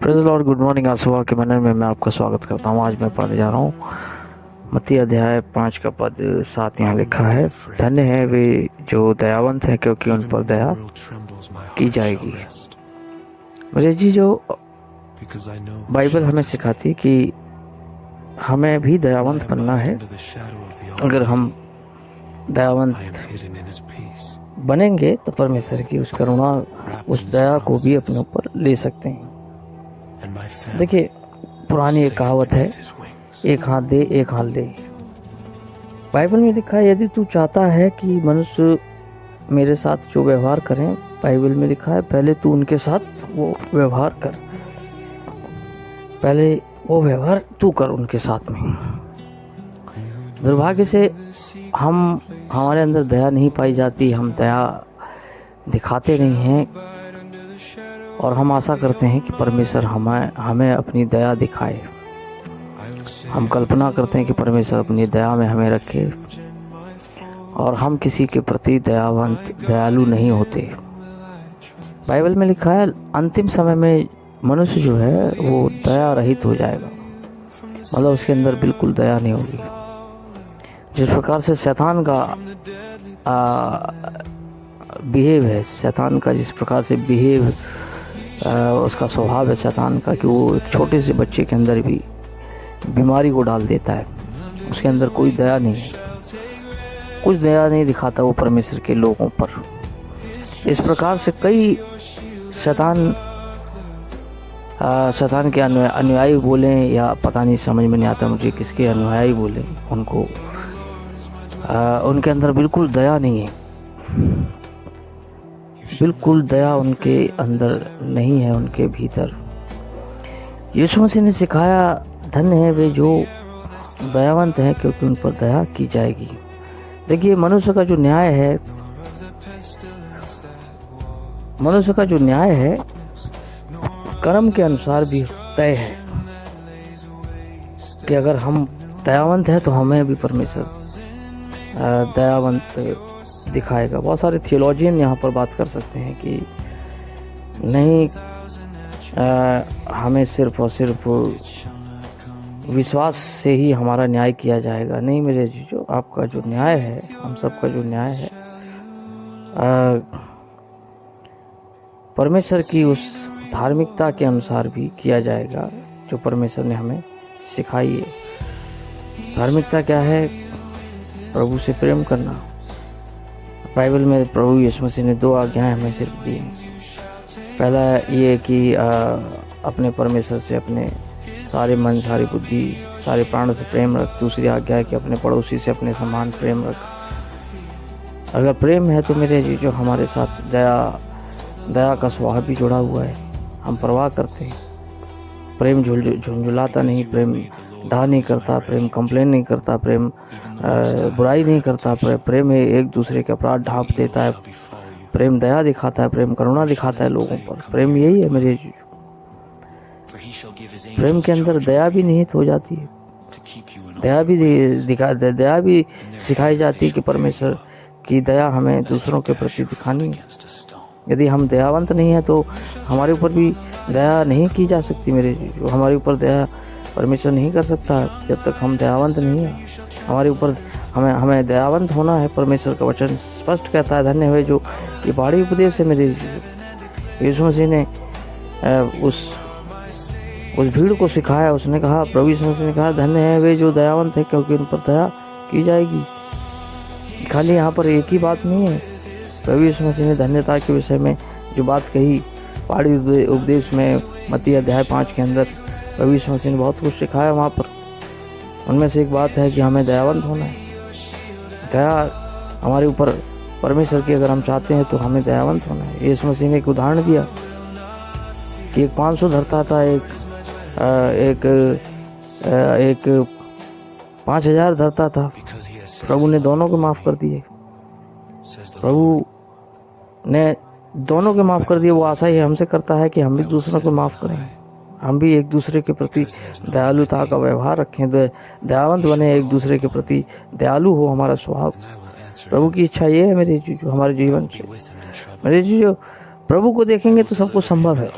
Praise Lord, good morning. आज सुबह के मैनर में मैं आपका स्वागत करता हूँ। आज मैं पढ़ने जा रहा हूँ मत्ती अध्याय 5 का पद 7। यहाँ लिखा है, धन्य है वे जो दयावंत हैं, क्योंकि उन पर दया की जाएगी। मेरे जी, जो बाइबल हमें सिखाती है कि हमें भी दयावंत बनना है। अगर हम दयावंत बनेंगे तो परमेश्वर की उस करुणा, उस दया को भी अपने ऊपर ले सकते हैं। देखिए, पुरानी एक कहावत है, एक हाथ दे एक हाथ ले। बाइबल में लिखा है, यदि तू चाहता है कि मनुष्य मेरे साथ जो व्यवहार करें, बाइबल में लिखा है पहले तू उनके साथ वो व्यवहार कर, पहले वो व्यवहार तू कर उनके साथ में। दुर्भाग्य से हमारे अंदर दया नहीं पाई जाती, हम दया दिखाते नहीं हैं और हम आशा करते हैं कि परमेश्वर हमें अपनी दया दिखाए। हम कल्पना करते हैं कि परमेश्वर अपनी दया में हमें रखे और हम किसी के प्रति दयालु नहीं होते। बाइबल में लिखा है, अंतिम समय में मनुष्य जो है वो दया रहित हो जाएगा, मतलब उसके अंदर बिल्कुल दया नहीं होगी। जिस प्रकार से शैतान का बिहेव है, शैतान का जिस प्रकार से बिहेव उसका स्वभाव है शैतान का, कि वो एक छोटे से बच्चे के अंदर भी बीमारी को डाल देता है। उसके अंदर कोई दया नहीं है, कुछ दया नहीं दिखाता वो परमेश्वर के लोगों पर। इस प्रकार से कई शैतान के अनुयायी बोलें या पता नहीं, समझ में नहीं आता मुझे किसके अनुयायी बोलें उनको, उनके अंदर बिल्कुल दया नहीं है, बिल्कुल दया उनके अंदर नहीं है, उनके भीतर। यीशु मसीह ने सिखाया, धन्य है वे जो दयावंत हैं, क्योंकि उन पर दया की जाएगी। देखिए, मनुष्य का जो न्याय है कर्म के अनुसार भी तय है कि अगर हम दयावंत हैं तो हमें भी परमेश्वर दयावंत दिखाएगा। बहुत सारे थियोलॉजियन यहाँ पर बात कर सकते हैं कि नहीं, हमें सिर्फ और सिर्फ विश्वास से ही हमारा न्याय किया जाएगा। नहीं मेरे जो आपका जो न्याय है, हम सबका जो न्याय है, परमेश्वर की उस धार्मिकता के अनुसार भी किया जाएगा जो परमेश्वर ने हमें सिखाई है। धार्मिकता क्या है? प्रभु से प्रेम करना। बाइबल में प्रभु यीशु मसीह ने 2 आज्ञाएं हमें सिर्फ दी हैं। पहला ये कि अपने परमेश्वर से अपने सारे मन, सारी बुद्धि, सारे प्राण से प्रेम रख। दूसरी आज्ञा है कि अपने पड़ोसी से अपने समान प्रेम रख। अगर प्रेम है तो मेरे जी, जो हमारे साथ दया का स्वभाव भी जुड़ा हुआ है। हम परवाह करते हैं, प्रेम झुंझुलाता नहीं, प्रेम डा नहीं करता, प्रेम कंप्लेन नहीं करता, प्रेम बुराई नहीं करता, प्रेम एक दूसरे के अपराध ढांप देता है, प्रेम दया दिखाता है, प्रेम करुणा दिखाता है लोगों पर। प्रेम यही है मेरे। प्रेम के अंदर दया भी निहित हो जाती है, दया भी सिखाई जाती है कि परमेश्वर की दया हमें दूसरों के प्रति दिखानी है। यदि हम दयावंत नहीं हैं तो हमारे ऊपर भी दया नहीं की जा सकती मेरे। जो हमारे ऊपर दया परमेश्वर नहीं कर सकता जब तक हम दयावंत नहीं हैं। हमारे ऊपर हमें दयावंत होना है। परमेश्वर का वचन स्पष्ट कहता है, धन्य है जो ये पहाड़ी उपदेश है मेरे। यीशु मसीह ने उस भीड़ को सिखाया। उसने कहा, प्रभु यीशु मसीह ने कहा, धन्य है वे जो दयावंत है, क्योंकि उन पर दया की जाएगी। खाली यहाँ पर एक ही बात नहीं है। प्रभु यीशु मसीह ने धन्यता के विषय में जो बात कही पहाड़ी उपदेश में, मत्ती अध्याय 5 के अंदर प्रभु यीशु मसीह ने बहुत कुछ सिखाया वहाँ पर। उनमें से एक बात है कि हमें दयावंत होना है। दया हमारे ऊपर परमेश्वर की अगर हम चाहते हैं तो हमें दयावंत होना है। यीशु मसीह ने एक उदाहरण दिया कि एक 500 धरता था, एक 5000 धरता था। प्रभु ने दोनों को माफ़ कर दिए। प्रभु ने दोनों के माफ़ कर दिए। वो आशा ही हमसे करता है कि हम भी दूसरों को माफ़ करें, हम भी एक दूसरे के प्रति दयालुता का व्यवहार रखें, दयावंत बने, एक दूसरे के प्रति दयालु हो हमारा स्वभाव। प्रभु की इच्छा ये है मेरे जो हमारे जीवन से। मेरे जो प्रभु को देखेंगे तो सब कुछ संभव है।